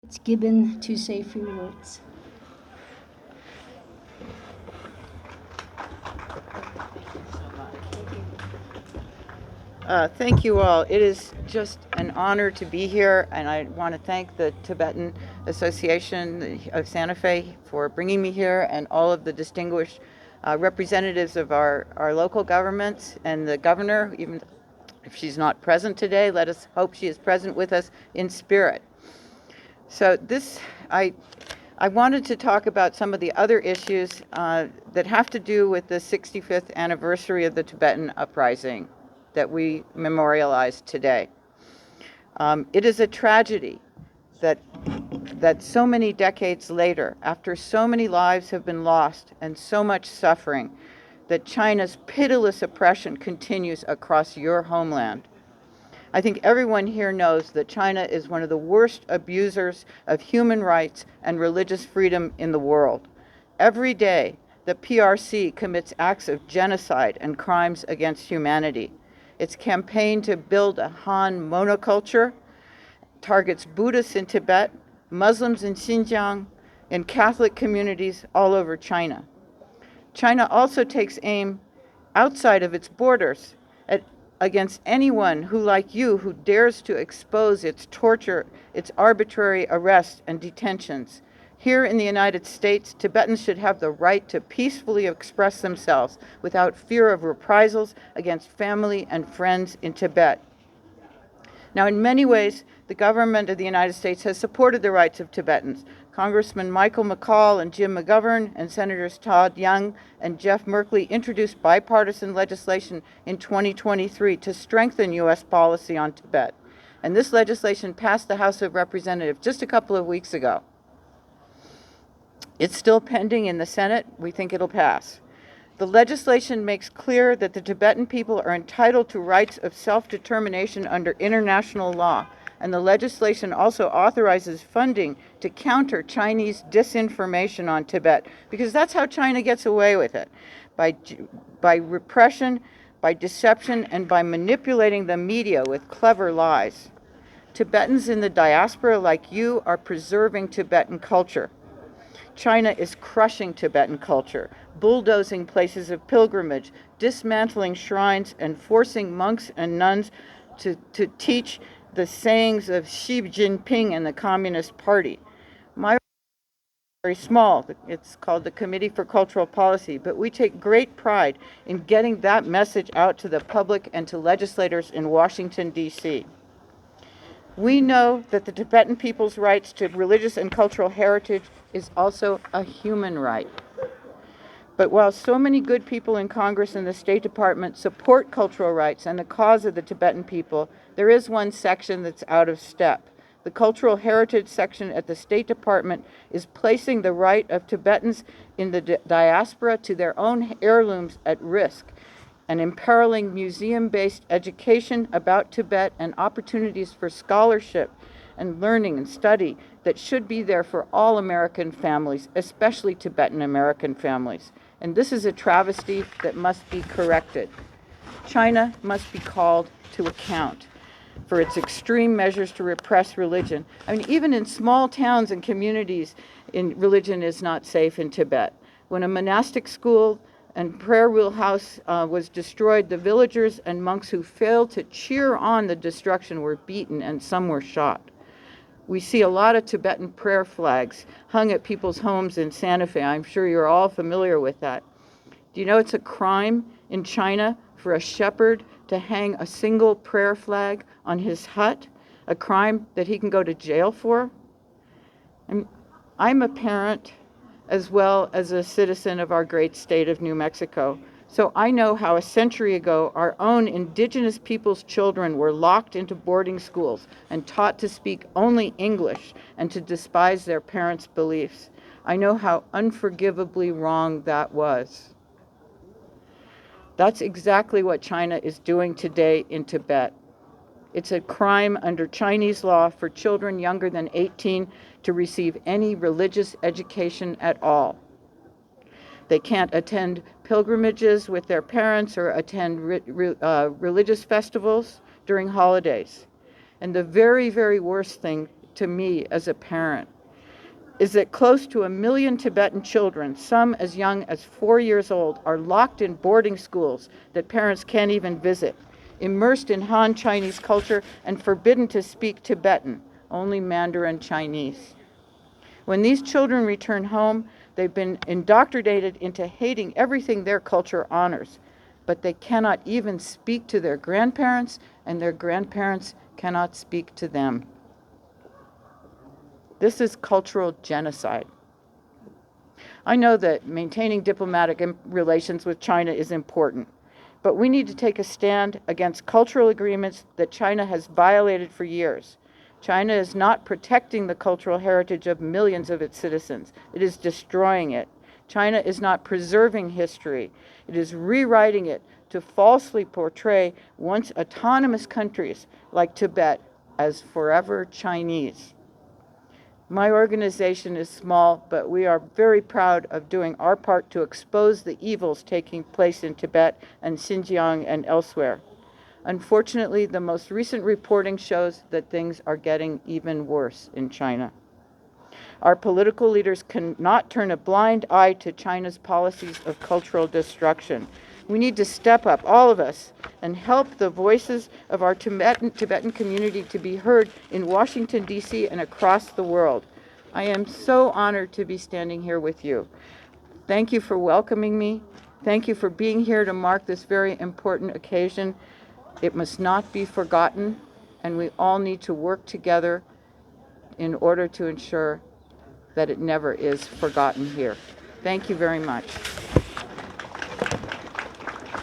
Firtz Gibbons to say a few words. Thank you all. It is just an honor to be here, and I want to thank the Tibetan Association of Santa Fe for bringing me here, and all of the distinguished representatives of our local governments and the governor. Even if she's not present today, let us hope she is present with us in spirit. So I wanted to talk about some of the other issues that have to do with the 65th anniversary of the Tibetan Uprising that we memorialize today. It is a tragedy that so many decades later, after so many lives have been lost and so much suffering, that China's pitiless oppression continues across your homeland. I think everyone here knows that China is one of the worst abusers of human rights and religious freedom in the world. Every day, the PRC commits acts of genocide and crimes against humanity. Its campaign to build a Han monoculture targets Buddhists in Tibet, Muslims in Xinjiang, and Catholic communities all over China. China also takes aim outside of its borders against anyone who, like you, who dares to expose its torture, its arbitrary arrests and detentions. Here in the United States, Tibetans should have the right to peacefully express themselves without fear of reprisals against family and friends in Tibet. Now, in many ways, the government of the United States has supported the rights of Tibetans. Congressman Michael McCall and Jim McGovern and Senators Todd Young and Jeff Merkley introduced bipartisan legislation in 2023 to strengthen U.S. policy on Tibet. And this legislation passed the House of Representatives just a couple of weeks ago. It's still pending in the Senate. We think it'll pass. The legislation makes clear that the Tibetan people are entitled to rights of self-determination under international law, and the legislation also authorizes funding to counter Chinese disinformation on Tibet, because that's how China gets away with it, by repression, by deception, and by manipulating the media with clever lies. Tibetans in the diaspora, like you, are preserving Tibetan culture. China is crushing Tibetan culture, bulldozing places of pilgrimage, dismantling shrines, and forcing monks and nuns to teach the sayings of Xi Jinping and the Communist Party. My is very small. It's called the Committee for Cultural Policy, but we take great pride in getting that message out to the public and to legislators in Washington, D.C. We know that the Tibetan people's rights to religious and cultural heritage is also a human right. But while so many good people in Congress and the State Department support cultural rights and the cause of the Tibetan people, there is one section that's out of step. The cultural heritage section at the State Department is placing the right of Tibetans in the diaspora to their own heirlooms at risk, and imperiling museum-based education about Tibet and opportunities for scholarship and learning and study that should be there for all American families, especially Tibetan American families. And this is a travesty that must be corrected. China must be called to account for its extreme measures to repress religion. I mean, even in small towns and communities, religion is not safe in Tibet. When a monastic school and prayer wheel house was destroyed, the villagers and monks who failed to cheer on the destruction were beaten and some were shot. We see a lot of Tibetan prayer flags hung at people's homes in Santa Fe. I'm sure you're all familiar with that. Do you know it's a crime in China for a shepherd to hang a single prayer flag on his hut? A crime that he can go to jail for? I'm a parent as well as a citizen of our great state of New Mexico. So I know how a century ago our own indigenous people's children were locked into boarding schools and taught to speak only English and to despise their parents' beliefs. I know how unforgivably wrong that was. That's exactly what China is doing today in Tibet. It's a crime under Chinese law for children younger than 18 to receive any religious education at all. They can't attend pilgrimages with their parents or attend religious festivals during holidays. And the very, very worst thing to me as a parent is that close to 1 million Tibetan children, some as young as 4 years old, are locked in boarding schools that parents can't even visit, immersed in Han Chinese culture and forbidden to speak Tibetan, only Mandarin Chinese. When these children return home, they've been indoctrinated into hating everything their culture honors, but they cannot even speak to their grandparents, and their grandparents cannot speak to them. This is cultural genocide. I know that maintaining diplomatic relations with China is important, but we need to take a stand against cultural agreements that China has violated for years. China is not protecting the cultural heritage of millions of its citizens. It is destroying it. China is not preserving history. It is rewriting it to falsely portray once autonomous countries like Tibet as forever Chinese. My organization is small, but we are very proud of doing our part to expose the evils taking place in Tibet and Xinjiang and elsewhere. Unfortunately, the most recent reporting shows that things are getting even worse in China. Our political leaders cannot turn a blind eye to China's policies of cultural destruction. We need to step up, all of us, and help the voices of our Tibetan community to be heard in Washington, D.C. and across the world. I am so honored to be standing here with you. Thank you for welcoming me. Thank you for being here to mark this very important occasion. It must not be forgotten, and we all need to work together in order to ensure that it never is forgotten here. Thank you very much.